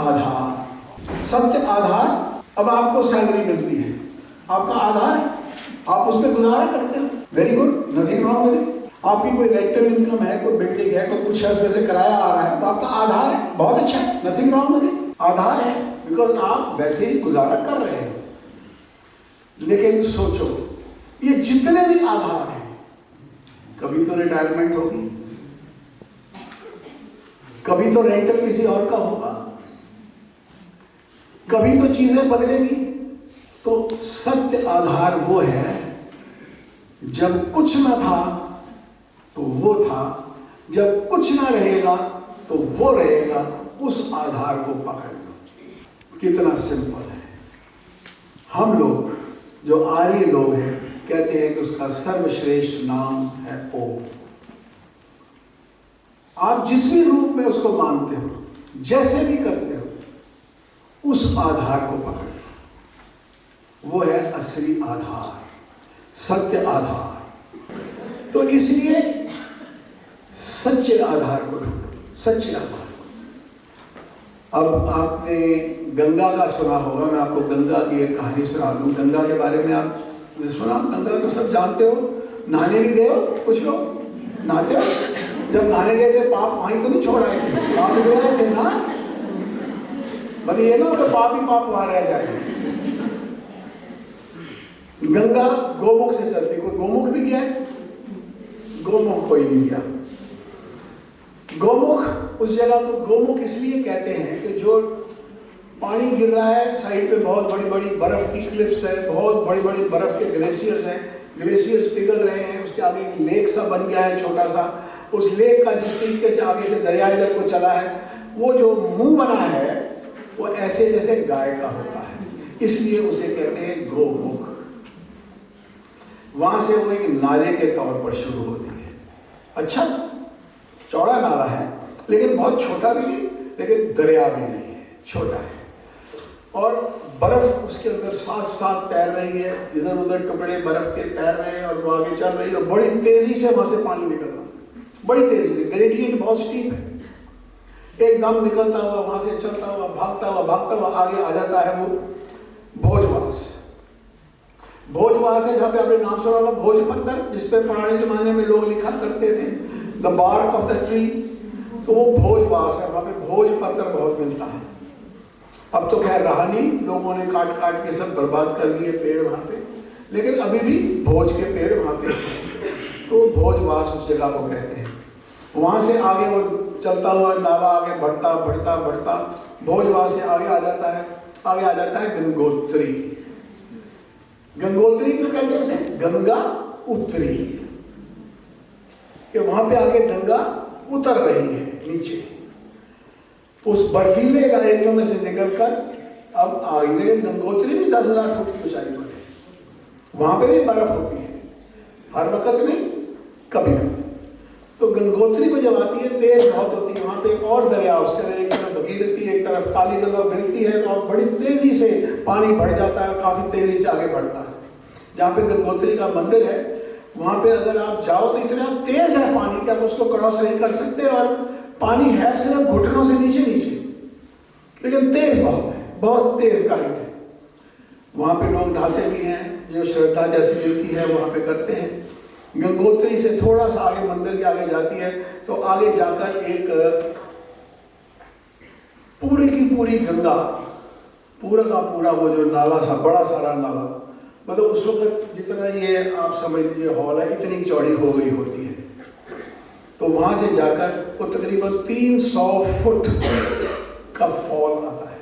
आधार। सत्य आधार। अब आपको सैलरी मिलती है, आपका आधार, आप उसमें गुजारा करते हो, very good, nothing wrong with it. आपकी कोई रेंटल इनकम है, कोई बिल्डिंग है, कोई कुछ है, उसमें से किराया आ रहा है, तो आपका आधार है, बहुत अच्छा, नथिंग रॉन्ग विद इट, आधार है, बिकॉज आप वैसे ही गुजारा कर रहे हो। लेकिन सोचो, ये जितने भी आधार हैं, कभी तो रिटायरमेंट होगी, कभी तो रेंटल किसी और का होगा, कभी तो चीजें बदलेगी। तो सत्य आधार वो है, जब कुछ न था तो वो था, जब कुछ ना रहेगा तो वो रहेगा, उस आधार को पकड़ लो। कितना सिंपल है। हम लोग जो आर्य लोग हैं कहते हैं कि उसका सर्वश्रेष्ठ नाम है ओम। आप जिस भी रूप में उसको मानते हो, जैसे भी करते हो, उस आधार को पकड़ लो, वो है असली आधार, सत्य आधार। तो इसलिए सच्चे आधार को ढूंढो, सच्चे आधार को। अब आपने गंगा का सुना होगा, मैं आपको गंगा की एक कहानी सुना दूं। गंगा के बारे में आपने सुना, गंगा तो सब जानते हो, नहाने भी गए हो, कुछ लोग नहाते हो, जब नहाने गए थे पाप वहीं तो नहीं छोड़ आए थे, साथ में गए थे ना, बल्कि ये ना तो पाप ही पाप वहां रह जाए। गंगा गोमुख से चलती, कोई गोमुख भी गया है? गोमुख कोई नहीं गया। गोमुख, उस जगह को गोमुख इसलिए कहते हैं कि जो पानी गिर रहा है, साइड पे बहुत बड़ी बड़ी बर्फ की क्लिफ्स है, बहुत बड़ी बड़ी बर्फ के ग्लेशियर्स हैं, ग्लेशियर्स पिघल रहे हैं, उसके आगे एक लेक सा बन गया है छोटा सा। उस लेक का जिस तरीके से आगे से दरिया इधर को चला है, वो जो मुंह बना है वो ऐसे जैसे गाय का होता है, इसलिए उसे कहते हैं गोमुख। वहां से वो एक नाले के तौर पर शुरू होती है। अच्छा चौड़ा नाला है, लेकिन बहुत छोटा भी नहीं, लेकिन दरिया भी नहीं है, छोटा है। और बर्फ उसके अंदर साथ साथ तैर रही है, इधर उधर टुकड़े बर्फ के तैर रहे हैं, और वो आगे चल रही है, और बड़ी तेजी से वहां से पानी निकल रहा है, बड़ी तेजी से। ग्रेडियंट बहुत स्टीप है, एकदम निकलता हुआ वहां से चलता हुआ भागता हुआ आगे आ जाता है वो भोजवास। भोजवास है जहाँ पे आपने नाम सुना होगा, भोजपत्तर, जिसपे पुराने जमाने में लोग लिखा करते थे, the bark of the tree, तो वो भोजवास है, वहां पे भोजपत्र बहुत मिलता है। अब तो खैर रहा नहीं, लोगों ने काट काट के सब बर्बाद कर दिए पेड़ वहां पे, लेकिन अभी भी भोज के पेड़ वहां पे, तो भोजवास उस जगह को कहते हैं। वहां से आगे वो चलता हुआ नाला आगे बढ़ता बढ़ता बढ़ता भोजवास से आगे आ जाता है गंगोत्री। गंगोत्री क्यों कहते हैं उसे? गंगा उत्तरी, कि वहां पे आगे गंगा उतर रही है नीचे, उस बर्फीले इलाके में से निकलकर अब आगे। गंगोत्री भी 10,000 फुट की ऊंचाई पर है, वहां पे भी बर्फ होती है, हर वक्त नहीं, कभी कभी। तो गंगोत्री में जब आती है, तेज बहुत होती है, वहां पे एक और दरिया, उसके अंदर एक तरफ भगीरथी, एक तरफ काली गंगा मिलती है, तो बड़ी तेजी से पानी बढ़ जाता है, काफी तेजी से आगे बढ़ता है। जहाँ पे गंगोत्री का मंदिर है, वहां पे अगर आप जाओ तो इतना तेज है पानी कि आप उसको क्रॉस नहीं कर सकते, और पानी है सिर्फ घुटनों से नीचे नीचे, लेकिन तेज बहुत है, बहुत तेज करंट है। वहां पे लोग नहाते भी हैं, जो श्रद्धा जैसी मिलती है वहां पे करते हैं। गंगोत्री से थोड़ा सा आगे मंदिर के आगे जाती है, तो आगे जाकर एक पूरी की पूरी गंगा, पूरा का पूरा वो जो नाला सा, बड़ा सारा नाला, मतलब उस वक्त जितना ये आप समझ लीजिए हॉल है, इतनी चौड़ी हो गई होती है। तो वहां से जाकर वो तकरीबन 300 फुट का फॉल आता है।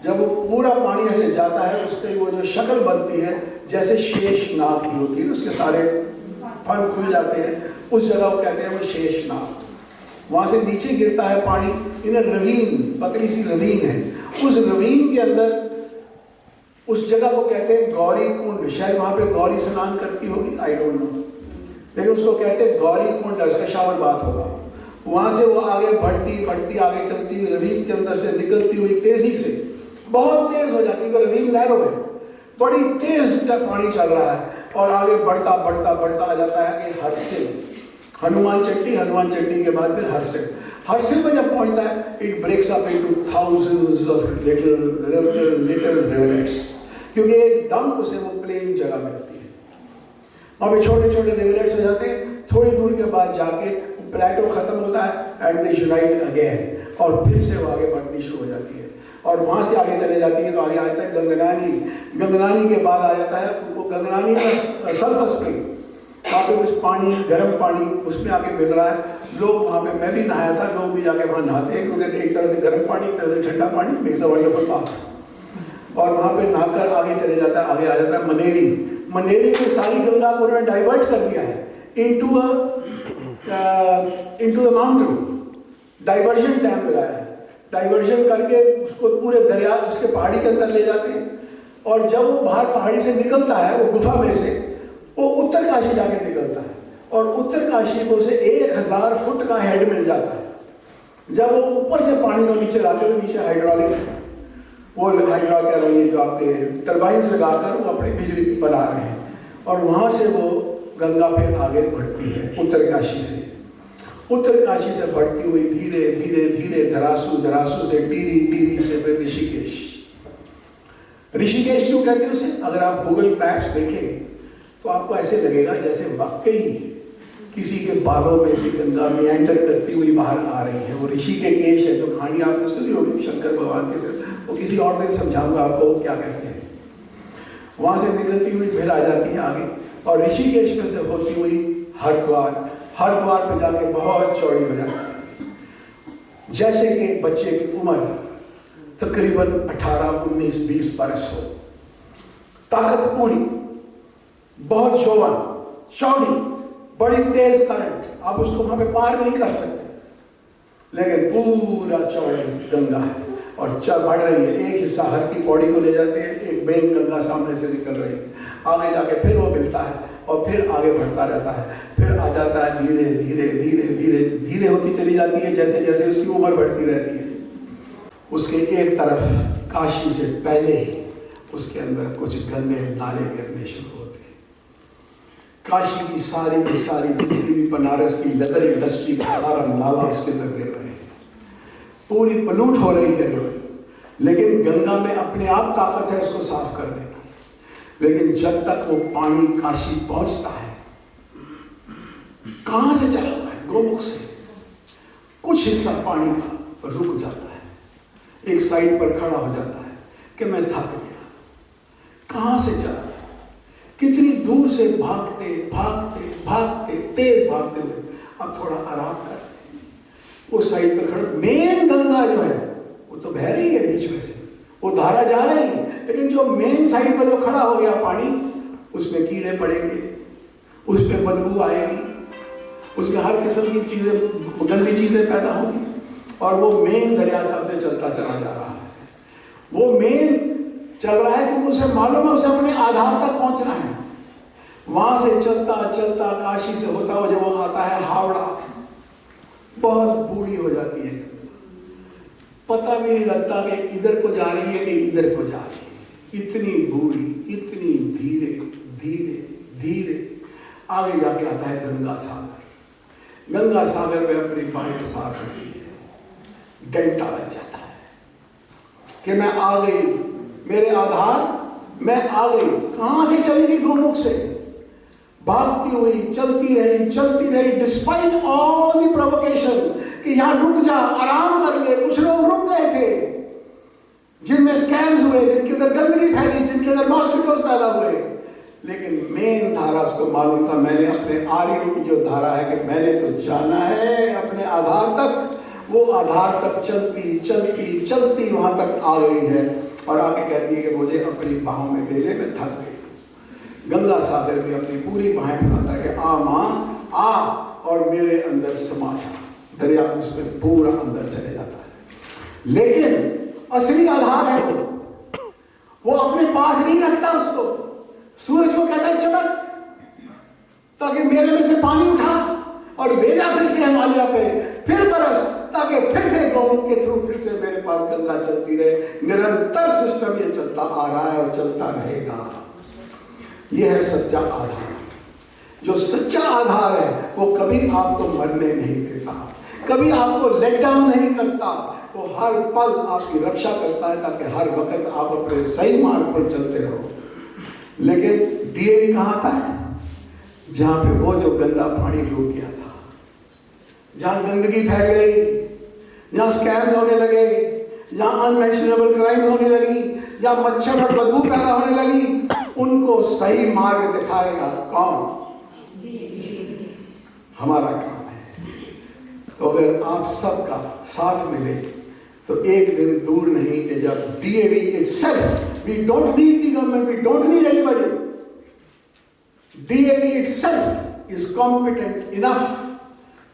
जब वो पूरा पानी ऐसे जाता है, उसके वो जो शक्ल बनती है जैसे शेषनाग की होती है, उसके सारे फन खुल जाते हैं, उस जगह को कहते हैं वो शेषनाग। वहां से नीचे गिरता है पानी इन रवीन, पतली सी रवीन है, उस रवीन के अंदर उस जगह को कहते हैं गौरी कुंड। शायद वहां पे गौरी स्नान करती होगी, आई डोंट नो, लेकिन उसको कहते हैं गौरी कुंड, उसका शावर बात होगा। वहां से वो आगे बढ़ती बढ़ती आगे चलती हुई रवीन के अंदर से निकलती हुई तेजी से, बहुत तेज हो जाती है, रवीन नैरो है, बड़ी तेज तक पानी चल रहा है, और आगे बढ़ता बढ़ता बढ़ता आ जाता है कि हरसिल, हनुमान चट्टी, हनुमान चट्टी के बाद फिर हरसिल। हरसिल में जब पहुंचता है it breaks up into thousands of little rivulets, क्योंकि एकदम उसे वो प्लेन जगह मिलती है। वहाँ पे छोटे छोटे रिवलेट्स हो जाते हैं, थोड़ी दूर के बाद जाके प्लेटो खत्म होता है एंड दे राइट अगेन, और फिर से वो आगे बढ़नी शुरू हो जाती है और वहाँ से आगे चले जाती है तो आगे आ जाता है गंगनानी। गंगनानी के बाद आ जाता है वो गंगनानी का सल्फर स्प्रिंग, वहाँ पे कुछ पानी, गर्म पानी उसमें आके मिल रहा है। लोग वहाँ पे, मैं भी नहाया था, लोग भी जाके वहाँ नहाते हैं क्योंकि एक तरह से गर्म पानी, एक तरह से ठंडा पानी, मेक्स अ वंडरफुल बाथ। और वहाँ पे नहाकर आगे चले जाता है, आगे आ जाता है मनेरी। मनेरी में सारी गंगा को उन्होंने डाइवर्ट कर दिया है into the mountain, diversion dam लगाया है। डाइवर्जन करके उसको पूरे दरिया उसके पहाड़ी के अंदर ले जाते हैं और जब वो बाहर पहाड़ी से निकलता है, वो गुफा में से वो उत्तरकाशी जाके निकलता है और उत्तरकाशी को उसे 1000 फुट का हेड मिल जाता है। जब वो ऊपर से पानी को नीचे लाते हैं, नीचे हाइड्रोलिक, वो हाइड्रा कह रही है जो आपके टर्बाइंस लगाकर वो अपनी बिजली बना रहे हैं और वहाँ से वो गंगा फिर आगे बढ़ती है उत्तरकाशी से। उत्तरकाशी से बढ़ती हुई धीरे धीरे धीरे धरासू, धरासू से टीरी, टीरी से फिर ऋषिकेश। ऋषिकेश क्यों कहते हैं उसे? अगर आप गूगल मैप्स देखें तो आपको ऐसे लगेगा जैसे वाकई किसी के बालों में से गंगा मेंडर करती हुई बाहर आ रही है। वो ऋषिकेश है, जो कहानी आपने सुनी होगी शंकर भगवान के सिर, वो किसी और दिन समझाऊंगा आपको क्या कहते हैं। वहां से निकलती हुई फिर आ जाती है आगे और ऋषिकेश में से होती हुई हरिद्वार, हरिद्वार पे जाके बहुत चौड़ी हो जाती है। जैसे कि एक बच्चे की उम्र तकरीबन 18, 19, 20 बरस हो, ताकत पूरी, बहुत यौवन, चौड़ी, बड़ी तेज करंट, आप उसको वहां पे पार नहीं कर सकते, लेकिन पूरा चौड़ी गंगा है और चल बढ़ रही है। एक हिस्सा हर की पौड़ी को ले जाते हैं, एक मेन गंगा सामने से निकल रही है, आगे जाके फिर वो मिलता है और फिर आगे बढ़ता रहता है, फिर आ जाता है, धीरे धीरे धीरे धीरे धीरे होती चली जाती है जैसे जैसे उसकी उम्र बढ़ती रहती है। उसके एक तरफ काशी से पहले उसके अंदर कुछ गंगे नाले गिरने शुरू होते हैं। काशी की सारी जितनी भी बनारस की लेदर इंडस्ट्री का सारा नाला उसके अंदर गिर रहे हैं, पूरी पलूट हो रही है। लेकिन गंगा में अपने आप ताकत है उसको साफ करने की, लेकिन जब तक वो पानी काशी पहुंचता है, कहां से चला हुआ है? गोमुख से। कुछ हिस्सा पानी का रुक जाता है, एक साइड पर खड़ा हो जाता है कि मैं थक गया। कहां से चला, कितनी दूर से भागते भागते भागते तेज भागते हुए अब थोड़ा आराम कर, उस साइड पर खड़ा। मेन गंगा जो है वो तो बह रही है बीच में से, वो धारा जा रही है, लेकिन जो मेन साइड पर जो खड़ा हो गया पानी, उसमें कीड़े पड़ेंगे, उस पर बदबू आएगी, उसमें हर किस्म की चीजें, गंदी चीजें पैदा होंगी और वो मेन दरिया साहब से चलता चला जा रहा है। वो मेन चल रहा है क्योंकि उसे मालूम है उसे अपने आधार तक पहुंचना है। वहां से चलता चलता काशी से होता हुआ जब वो आता है हावड़ा, बहुत बूढ़ी हो जाती है, पता भी नहीं लगता कि इधर को जा रही है कि इधर को जा रही है। इतनी बूढ़ी, इतनी धीरे धीरे धीरे आगे जाके आता है गंगा सागर। गंगा सागर में अपनी बाएं पसार करती है, डेल्टा बन जाता है कि मैं आ गई, मेरे आधार, मैं आ गई। कहां से चली गई? गोमुख से भागती हुई चलती रही डिस्पाइट ऑल द प्रोवोकेशन कि यहां रुक जा, आराम कर ले। कुछ लोग रुक गए थे जिनमें स्कैम्स हुए, जिनके अंदर गंदगी फैली, जिनके अंदर मॉस्किटोज पैदा हुए, लेकिन मेन धारा उसको मालूम था, मैंने अपने आर्यों की जो धारा है कि मैंने तो जाना है अपने आधार तक। वो आधार तक चलती चलती चलती वहां तक आ गई है और आके कहती है कि मुझे अपनी बाहों में ले ले, मैं थक गई। गंगा सागर में अपनी पूरी बाहें फैलाता है कि आ माँ आ और मेरे अंदर समा जा। दरिया उसमें पूरा अंदर चले जाता है, लेकिन असली आधार है वो अपने पास नहीं रखता उसको। सूरज को कहता है चमक, ताकि मेरे में से पानी उठा और भेजा फिर से हिमालय पे, फिर बरस, ताकि फिर से गोमुख के थ्रू फिर से मेरे पास गंगा चलती रहे। निरंतर सिस्टम ये चलता आ रहा है और चलता रहेगा। यह है सच्चा आधार। जो सच्चा आधार है वो कभी आपको मरने नहीं देता, कभी आपको लेट डाउन नहीं करता, वो हर पल आपकी रक्षा करता है ताकि हर वक्त आप अपने सही मार्ग पर चलते रहो। लेकिन डीएवी कहाँ आता है? जहाँ पे वो जो गंदा पानी डूब गया था, जहाँ गंदगी फैल गई, जहाँ स्कैम्स होने लगे, जहाँ अनमेंशनेबल क्राइम होने लगी, जहाँ मच्छर और बदबू पैदा होने लगी, उनको सही मार्ग दिखाएगा कौन? हमारा काम है। तो अगर आप सबका साथ मिले तो एक दिन दूर नहीं कि जब DAV itself, we don't need the government, we don't need anybody, DAV itself is competent enough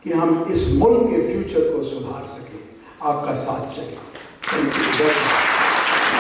कि हम इस मुल्क के फ्यूचर को सुधार सकें, आपका साथ चाहिए।